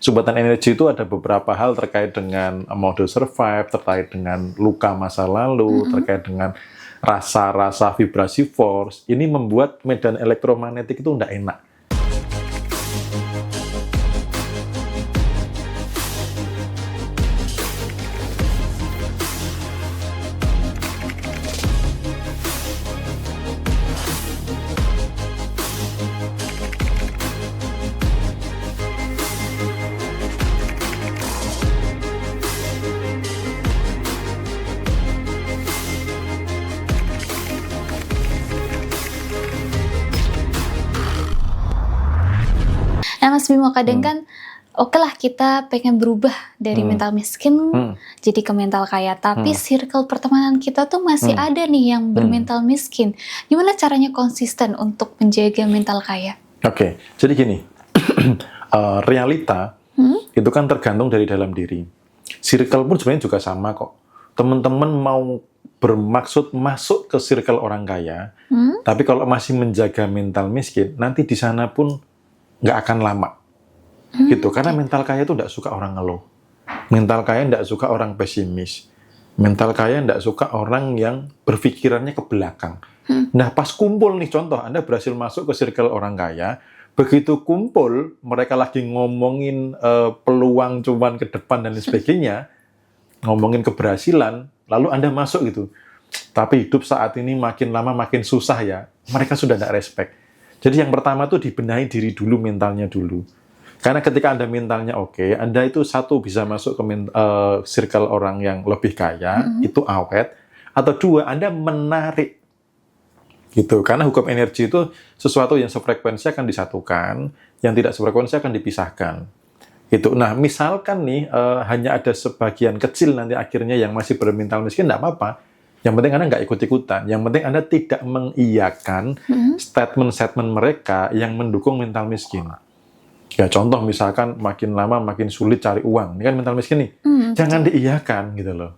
Sumbatan energi itu ada beberapa hal terkait dengan mode survive, terkait dengan luka masa lalu, terkait dengan rasa-rasa vibrasi force. Ini membuat medan elektromagnetik itu tidak enak. Nah Mas Bimo, kadang kan oke lah kita pengen berubah dari mental miskin jadi ke mental kaya, tapi circle pertemanan kita tuh masih ada nih yang bermental miskin. Gimana caranya konsisten untuk menjaga mental kaya? Oke, jadi gini, realita itu kan tergantung dari dalam diri. Circle pun sebenarnya juga sama kok. Teman-teman mau bermaksud masuk ke circle orang kaya, tapi kalau masih menjaga mental miskin, nanti di sana pun nggak akan lama, gitu. Karena mental kaya itu nggak suka orang ngeluh, mental kaya nggak suka orang pesimis, mental kaya nggak suka orang yang berpikirannya ke belakang. Nah, pas kumpul nih, contoh Anda berhasil masuk ke circle orang kaya, begitu kumpul, mereka lagi ngomongin peluang cuan ke depan dan lain sebagainya, ngomongin keberhasilan, lalu Anda masuk gitu. Tapi hidup saat ini makin lama makin susah ya, mereka sudah nggak respect. Jadi yang pertama tuh dibenahi diri dulu, mentalnya dulu. Karena ketika Anda mentalnya oke, Anda itu satu bisa masuk ke circle orang yang lebih kaya, itu awet. Atau dua, Anda menarik. Gitu. Karena hukum energi itu sesuatu yang sefrekuensi akan disatukan, yang tidak sefrekuensi akan dipisahkan. Gitu. Nah, misalkan nih hanya ada sebagian kecil nanti akhirnya yang masih bermental miskin, tidak apa-apa. Yang penting Anda nggak ikut-ikutan. Yang penting Anda tidak mengiyakan statement-statement mereka yang mendukung mental miskin. Ya contoh misalkan makin lama makin sulit cari uang. Ini kan mental miskin nih. Jangan diiyakan gitu loh.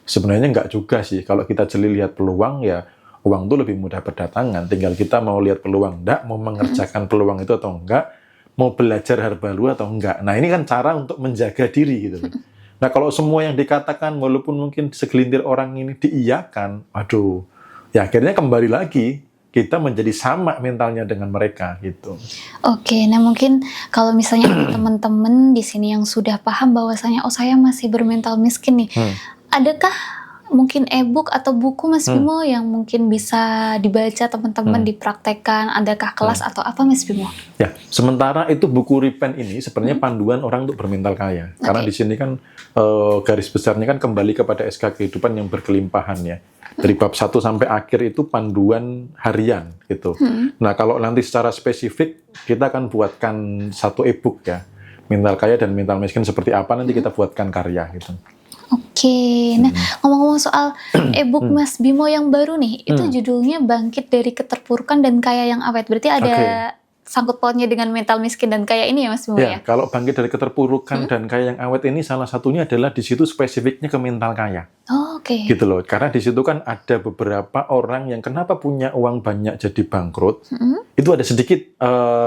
Sebenarnya nggak juga sih. Kalau kita jeli lihat peluang, ya uang itu lebih mudah berdatangan. Tinggal kita mau lihat peluang enggak, mau mengerjakan peluang itu atau enggak, mau belajar hal baru atau enggak. Nah ini kan cara untuk menjaga diri gitu loh. Nah, kalau semua yang dikatakan, walaupun mungkin segelintir orang ini diiyakan, aduh, ya akhirnya kembali lagi, kita menjadi sama mentalnya dengan mereka, gitu. Oke, nah mungkin kalau misalnya teman-teman di sini yang sudah paham bahwasanya, oh saya masih bermental miskin nih, adakah mungkin e-book atau buku Mas Bimo yang mungkin bisa dibaca teman-teman, dipraktekkan, adakah kelas atau apa Mas Bimo? Ya, sementara itu buku Repent ini sebenarnya panduan orang untuk bermental kaya. Karena di sini kan garis besarnya kan kembali kepada SK kehidupan yang berkelimpahan ya. Dari bab 1 sampai akhir itu panduan harian gitu. Nah, kalau nanti secara spesifik kita akan buatkan satu e-book ya. Mental kaya dan mental miskin seperti apa nanti kita buatkan karya gitu. Oke, nah ngomong-ngomong soal e-book Mas Bimo yang baru nih, itu judulnya Bangkit dari Keterpurukan dan Kaya yang Awet. Berarti ada sangkut pautnya dengan mental miskin dan kaya ini ya Mas Bimo ya? Kalau bangkit dari keterpurukan dan kaya yang awet ini salah satunya adalah di situ spesifiknya ke mental kaya. Oh, oke. Gitu loh, karena di situ kan ada beberapa orang yang kenapa punya uang banyak jadi bangkrut, itu ada sedikit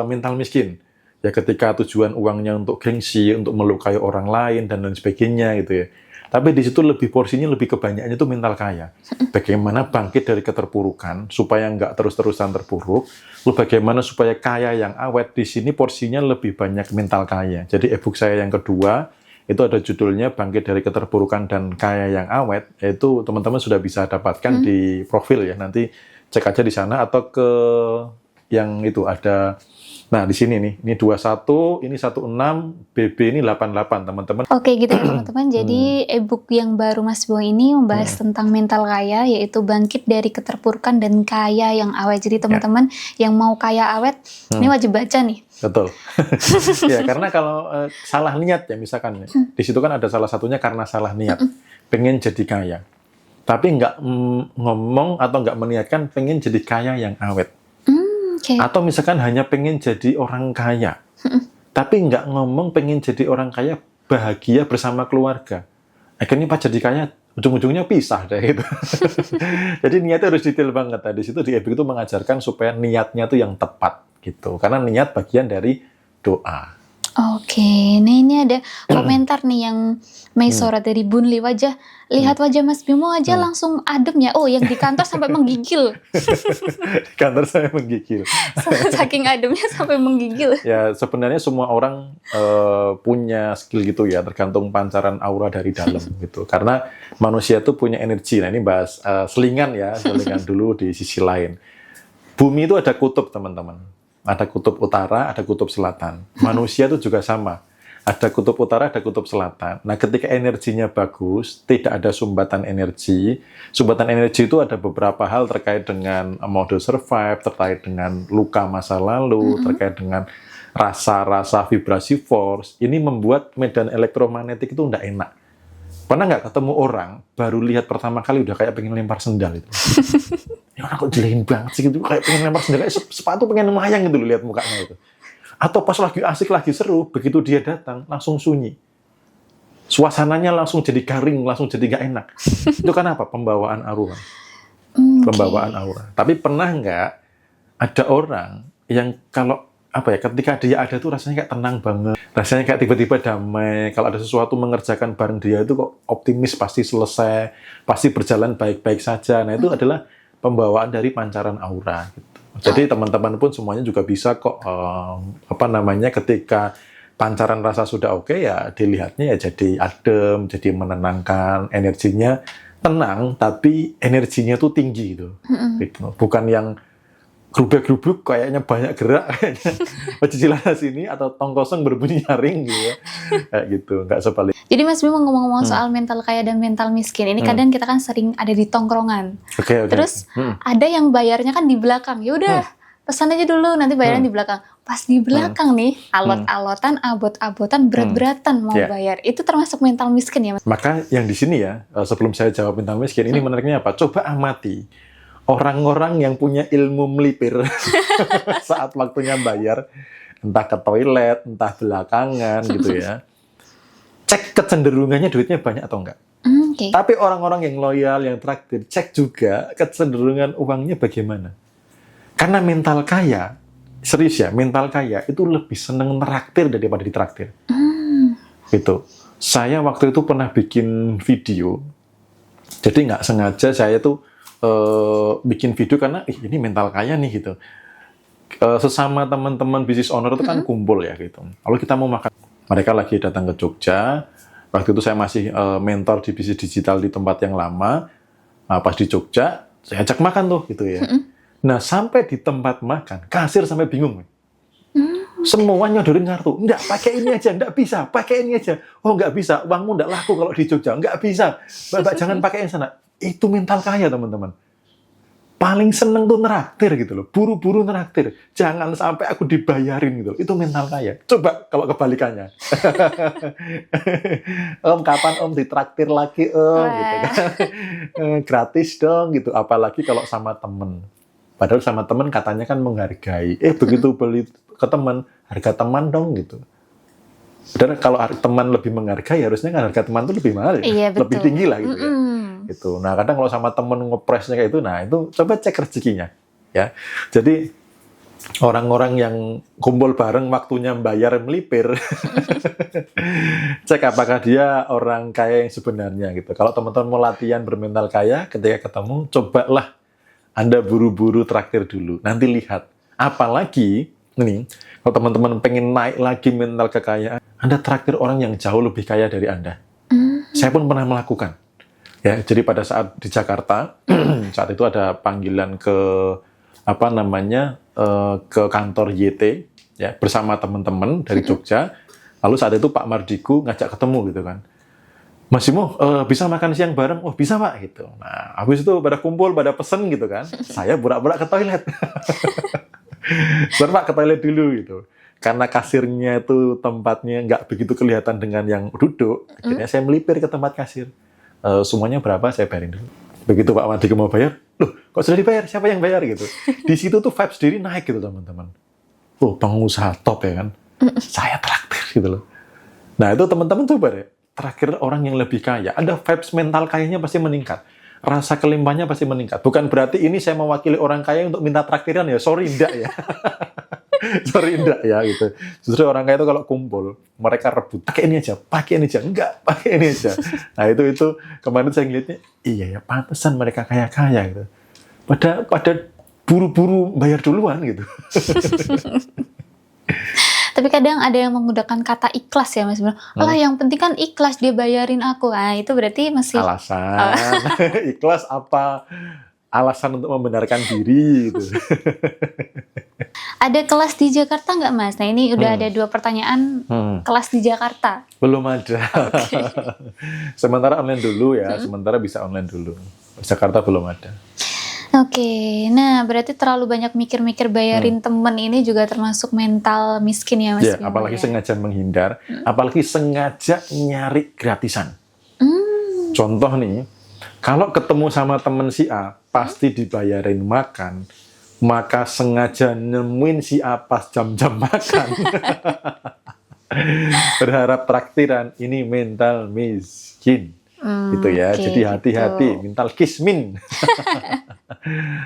mental miskin. Ya ketika tujuan uangnya untuk gengsi, untuk melukai orang lain dan lain sebagainya gitu ya. Tapi di situ lebih porsinya lebih kebanyakannya itu mental kaya. Bagaimana bangkit dari keterpurukan supaya nggak terus-terusan terpuruk. Lalu bagaimana supaya kaya yang awet, di sini porsinya lebih banyak mental kaya. Jadi e-book saya yang kedua itu ada judulnya Bangkit dari Keterpurukan dan Kaya yang Awet. Itu teman-teman sudah bisa dapatkan di profil ya. Nanti cek aja di sana atau ke yang itu ada. Nah, di sini nih, ini 21, ini 16, BB ini 88, teman-teman. Oke, gitu ya, teman-teman. Jadi, e-book yang baru Mas Bimo ini membahas tentang mental kaya, yaitu Bangkit dari Keterpurukan dan Kaya yang Awet. Jadi, teman-teman yang mau kaya awet, ini wajib baca nih. Betul. Ya, karena kalau salah niat ya, misalkan, di situ kan ada salah satunya karena salah niat. Pengen jadi kaya. Tapi nggak ngomong atau nggak meniatkan pengen jadi kaya yang awet. Atau misalkan hanya pengen jadi orang kaya, tapi nggak ngomong pengen jadi orang kaya bahagia bersama keluarga. Akhirnya pas jadi kaya, ujung-ujungnya pisah deh gitu. Jadi niatnya harus detail banget. Nah, di situ di e-book itu mengajarkan supaya niatnya tuh yang tepat gitu. Karena niat bagian dari doa. Oke, nah ini ada komentar nih yang Maisora dari Bunli, lihat wajah Mas Bimo aja langsung adem ya. Oh, yang di kantor sampai menggigil. Di kantor saya menggigil. Saking ademnya sampai menggigil. Ya sebenarnya semua orang punya skill gitu ya, tergantung pancaran aura dari dalam gitu. Karena manusia tuh punya energi. Nah ini bahas selingan dulu di sisi lain. Bumi itu ada kutub, teman-teman. Ada kutub utara, ada kutub selatan. Manusia itu juga sama. Ada kutub utara, ada kutub selatan. Nah, ketika energinya bagus, tidak ada sumbatan energi. Sumbatan energi itu ada beberapa hal terkait dengan mode survive, terkait dengan luka masa lalu, terkait dengan rasa-rasa vibrasi force. Ini membuat medan elektromagnetik itu tidak enak. Pernah nggak ketemu orang, baru lihat pertama kali udah kayak pengen lempar sendal itu. Ya orang kok jelein banget sih gitu, kayak pengen lempar sendal, kayak sepatu pengen melayang gitu loh lihat mukanya itu. Atau pas lagi asik, lagi seru, begitu dia datang, langsung sunyi. Suasananya langsung jadi garing, langsung jadi nggak enak. Itu kan apa? Pembawaan aura. Pembawaan aura. Tapi pernah nggak ada orang yang kalau ketika dia ada tuh rasanya kayak tenang banget, rasanya kayak tiba-tiba damai. Kalau ada sesuatu mengerjakan bareng dia itu kok optimis, pasti selesai, pasti berjalan baik-baik saja. Nah itu adalah pembawaan dari pancaran aura. Gitu. Jadi teman-teman pun semuanya juga bisa kok ketika pancaran rasa sudah oke ya dilihatnya ya jadi adem, jadi menenangkan, energinya tenang tapi energinya tuh tinggi gitu. Bukan yang gerubuk-gerubuk kayaknya banyak gerak kayaknya cicilan sini atau tong kosong berbunyi nyaring gitu ya. Kayak gitu, nggak sebalik. Jadi Mas Bimo ngomong-ngomong soal mental kaya dan mental miskin, ini kadang kita kan sering ada di tongkrongan. Okay. Terus ada yang bayarnya kan di belakang. Ya udah, pesan aja dulu nanti bayaran di belakang. Pas di belakang nih, alot-alotan, abot-abotan, berat-beratan mau bayar. Itu termasuk mental miskin ya, Mas? Maka yang di sini ya, sebelum saya jawab mental miskin, ini menariknya apa? Coba amati orang-orang yang punya ilmu melipir saat waktunya bayar, entah ke toilet, entah belakangan gitu ya. Cek kecenderungannya duitnya banyak atau enggak. Okay. Tapi orang-orang yang loyal, yang traktir, cek juga kecenderungan uangnya bagaimana. Karena mental kaya, serius ya, mental kaya itu lebih seneng neraktir daripada ditraktir. Gitu. Saya waktu itu pernah bikin video, jadi nggak sengaja saya tuh bikin video karena ini mental kaya nih gitu. Sesama teman-teman business owner itu kan kumpul ya gitu. Lalu kita mau makan. Mereka lagi datang ke Jogja. Waktu itu saya masih mentor di bisnis digital di tempat yang lama. Nah, pas di Jogja, saya ajak makan tuh gitu ya. Nah, sampai di tempat makan, kasir sampai bingung. Semua nyodorin kartu. Enggak, pakai ini aja. Enggak bisa, pakai ini aja. Oh, enggak bisa. Uangmu enggak laku kalau di Jogja. Enggak bisa. Bapak jangan pakai yang sana. Itu mental kaya, teman-teman. Paling seneng tuh neraktir gitu loh. Buru-buru neraktir. Jangan sampai aku dibayarin gitu loh. Itu mental kaya. Coba kalau kebalikannya. Om, kapan Om ditraktir lagi Om? Gitu kan. Gratis dong gitu. Apalagi kalau sama temen. Padahal sama temen katanya kan menghargai. Begitu beli ke teman, harga teman dong gitu. Padahal kalau teman lebih menghargai, harusnya kan harga teman itu lebih mahal ya. Iya, betul. Lebih tinggi lah gitu ya. Gitu. Nah, kadang kalau sama temen ngepresnya kayak itu, nah itu coba cek rezekinya ya. Jadi orang-orang yang kumpul bareng waktunya bayar melipir, cek apakah dia orang kaya yang sebenarnya gitu. Kalau teman-teman mau latihan bermental kaya, ketika ketemu, cobalah Anda buru-buru traktir dulu. Nanti lihat. Apalagi ini, kalau teman-teman pengen naik lagi mental kekayaan, Anda traktir orang yang jauh lebih kaya dari Anda. Saya pun pernah melakukan. Ya, jadi pada saat di Jakarta, saat itu ada panggilan ke ke kantor YT ya bersama teman-teman dari Jogja. Lalu saat itu Pak Mardigu ngajak ketemu gitu kan. Mas Bimo, bisa makan siang bareng? Oh bisa Pak gitu. Nah, habis itu pada kumpul, pada pesen gitu kan. Saya burak-burak ke toilet. Pak ke toilet dulu gitu. Karena kasirnya itu tempatnya nggak begitu kelihatan dengan yang duduk, akhirnya saya melipir ke tempat kasir. Semuanya berapa saya bayarin dulu. Begitu Pak Mardigu mau bayar, loh kok sudah dibayar? Siapa yang bayar gitu? Di situ tuh vibes diri naik gitu teman-teman. Oh pengusaha top ya kan? Saya traktir gitu loh. Nah itu teman-teman coba deh, traktir orang yang lebih kaya. Ada vibes mental kayanya pasti meningkat. Rasa kelimpahannya pasti meningkat. Bukan berarti ini saya mewakili orang kaya untuk minta traktiran ya, sorry enggak ya. Sorry, enggak ya gitu. Justru orang kaya itu kalau kumpul, mereka rebut, pakai ini aja, enggak, pakai ini aja. Nah itu kemarin saya ngeliatnya, iya ya pantesan mereka kaya-kaya gitu. Pada buru-buru bayar duluan gitu. Tapi kadang ada yang menggunakan kata ikhlas ya Mas Bimo. Alah yang penting kan ikhlas dia bayarin aku. Nah itu berarti masih Alasan, ikhlas apa? Alasan untuk membenarkan diri gitu. ada kelas di Jakarta nggak Mas? Nah ini udah ada 2 pertanyaan kelas di Jakarta. Belum ada. Sementara online dulu ya, sementara bisa online dulu. Jakarta belum ada. Oke, nah berarti terlalu banyak mikir-mikir bayarin temen ini juga termasuk mental miskin ya Mas Ya, Bimo, apalagi ya? sengaja menghindar, apalagi sengaja nyari gratisan. Contoh nih, kalau ketemu sama temen si A, pasti dibayarin makan, maka sengaja nemuin si A pas jam-jam makan. Berharap traktiran, ini mental miskin. Gitu ya, Oke, jadi hati-hati, gitu. mental kismin.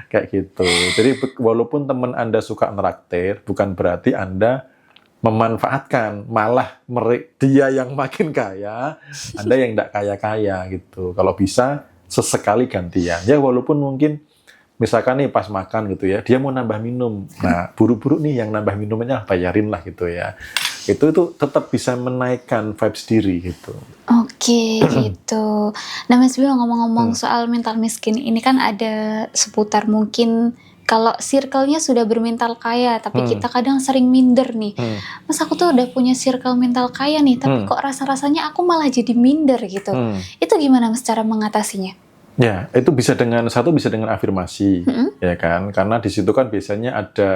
Kayak gitu. Jadi walaupun teman Anda suka nraktir, bukan berarti Anda memanfaatkan, malah dia yang makin kaya, Anda yang tidak kaya-kaya gitu. Kalau bisa sesekali gantian. Ya walaupun mungkin misalkan nih pas makan gitu ya, dia mau nambah minum. Nah, buru-buru nih yang nambah minumnya bayarin lah gitu ya. Itu tetap bisa menaikkan vibes diri gitu. Oke, gitu. Nah, Mas Bimo ngomong-ngomong soal mental miskin, ini kan ada seputar mungkin kalau circle-nya sudah bermental kaya, tapi kita kadang sering minder nih. Mas aku tuh udah punya circle mental kaya nih, tapi kok rasa-rasanya aku malah jadi minder gitu. Itu gimana Mas cara mengatasinya? Ya, itu bisa dengan afirmasi, ya kan? Karena di situ kan biasanya ada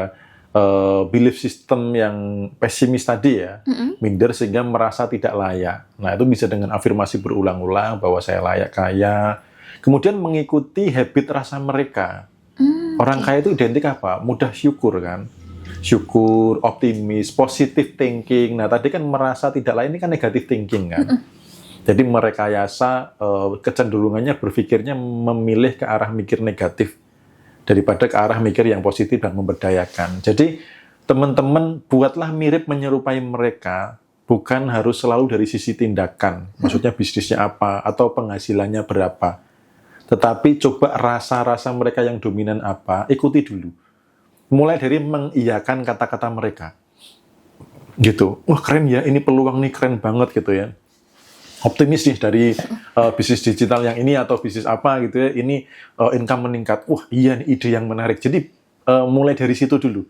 belief system yang pesimis tadi ya, minder sehingga merasa tidak layak. Nah, itu bisa dengan afirmasi berulang-ulang bahwa saya layak kaya. Kemudian mengikuti habit rasa mereka. Orang kaya itu identik apa? Mudah syukur kan? Syukur, optimis, positive thinking. Nah, tadi kan merasa tidak layak ini kan negative thinking kan? Jadi merekayasa kecenderungannya berpikirnya memilih ke arah mikir negatif daripada ke arah mikir yang positif dan memberdayakan. Jadi teman-teman buatlah mirip menyerupai mereka, bukan harus selalu dari sisi tindakan. Maksudnya bisnisnya apa atau penghasilannya berapa. Tetapi coba rasa-rasa mereka yang dominan apa, ikuti dulu. Mulai dari mengiyakan kata-kata mereka. Gitu. Wah keren ya, ini peluang nih keren banget gitu ya. Optimis nih dari bisnis digital yang ini atau bisnis apa gitu ya, ini income meningkat. Wah iya nih ide yang menarik. Jadi mulai dari situ dulu.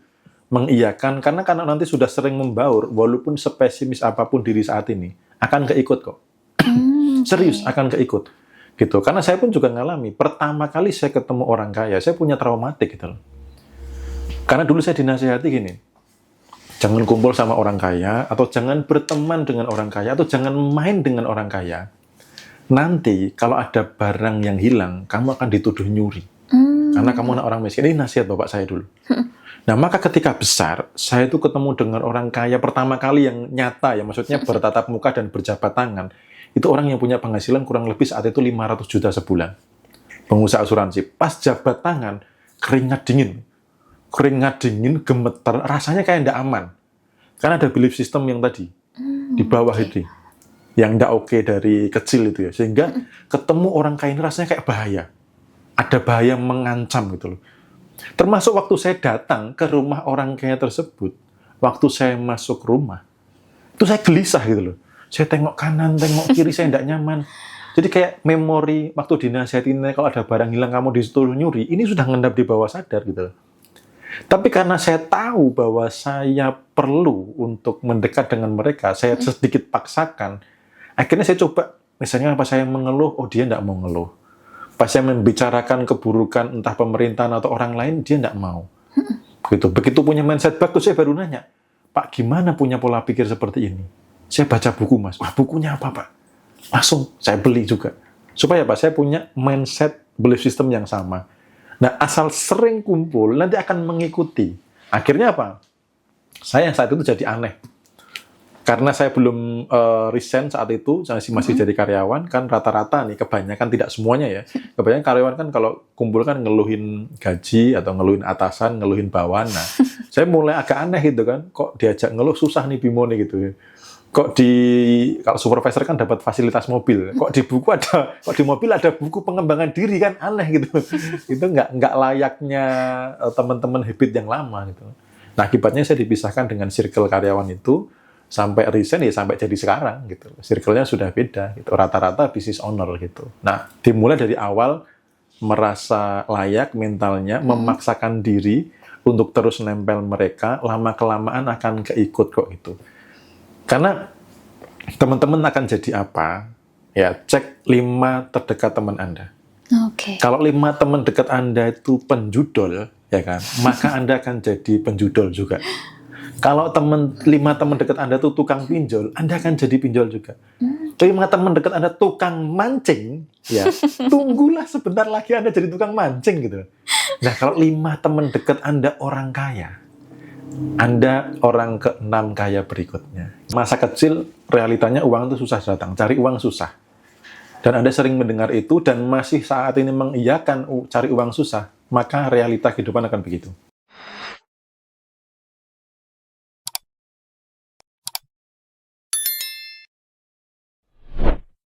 Mengiyakan, karena nanti sudah sering membaur, walaupun sepesimis apapun diri saat ini, akan keikut kok. Serius, akan keikut. Gitu. Karena saya pun juga ngalami, pertama kali saya ketemu orang kaya, saya punya traumatik gitu loh. Karena dulu saya dinasihati gini, jangan kumpul sama orang kaya, atau jangan berteman dengan orang kaya, atau jangan main dengan orang kaya. Nanti kalau ada barang yang hilang, kamu akan dituduh nyuri. Karena kamu anak orang miskin. Ini nasihat bapak saya dulu. Nah, maka ketika besar, saya itu ketemu dengan orang kaya pertama kali yang nyata, ya maksudnya bertatap muka dan berjabat tangan. Itu orang yang punya penghasilan kurang lebih saat itu 500 juta sebulan. Pengusaha asuransi. Pas jabat tangan, keringat dingin, gemeter, rasanya kayak ndak aman. Karena ada belief system yang tadi, di bawah itu, yang ndak oke dari kecil itu ya. Sehingga ketemu orang kaya ini rasanya kayak bahaya. Ada bahaya mengancam gitu loh. Termasuk waktu saya datang ke rumah orang kaya tersebut, waktu saya masuk rumah, itu saya gelisah gitu loh. Saya tengok kanan, tengok kiri, saya ndak nyaman. Jadi kayak memori waktu dinasihatin kalau ada barang hilang kamu disuruh nyuri, ini sudah ngendap di bawah sadar gitu loh. Tapi karena saya tahu bahwa saya perlu untuk mendekat dengan mereka, saya sedikit paksakan. Akhirnya saya coba, misalnya apa saya mengeluh, oh dia nggak mau ngeluh. Pas saya membicarakan keburukan entah pemerintahan atau orang lain, dia nggak mau. Begitu punya mindset bagus, saya baru nanya, Pak gimana punya pola pikir seperti ini? Saya baca buku mas, wah bukunya apa Pak? Langsung saya beli juga. Supaya Pak, saya punya mindset belief system yang sama. Nah, asal sering kumpul, nanti akan mengikuti. Akhirnya apa? Saya saat itu jadi aneh. Karena saya belum resign saat itu, saya masih jadi karyawan, kan rata-rata nih, kebanyakan, tidak semuanya ya, kebanyakan karyawan kan kalau kumpul kan ngeluhin gaji, atau ngeluhin atasan, ngeluhin bawahan. Nah, saya mulai agak aneh gitu kan, kok diajak ngeluh susah nih Bimo nih gitu. Kok kalau supervisor kan dapat fasilitas mobil, kok di mobil ada buku pengembangan diri, kan aneh gitu. Itu nggak layaknya teman-teman habit yang lama gitu. Nah, akibatnya saya dipisahkan dengan circle karyawan itu, sampai resign ya sampai jadi sekarang gitu. Circle-nya sudah beda gitu. Rata-rata business owner gitu. Nah, dimulai dari awal merasa layak mentalnya, memaksakan diri untuk terus nempel mereka, lama-kelamaan akan keikut kok gitu. Karena teman-teman akan jadi apa? Ya, cek 5 terdekat teman Anda. Oke. Kalau 5 teman dekat Anda itu penjudol, ya kan, maka Anda akan jadi penjudol juga. Kalau 5 teman dekat Anda tuh tukang pinjol, Anda akan jadi pinjol juga. 5 teman dekat Anda tukang mancing, ya tunggulah sebentar lagi Anda jadi tukang mancing gitu. Nah, kalau 5 teman dekat Anda orang kaya, Anda orang ke-6 kaya berikutnya. Masa kecil realitanya uang itu susah datang, cari uang susah. Dan Anda sering mendengar itu dan masih saat ini mengiyakan cari uang susah, maka realita kehidupan akan begitu.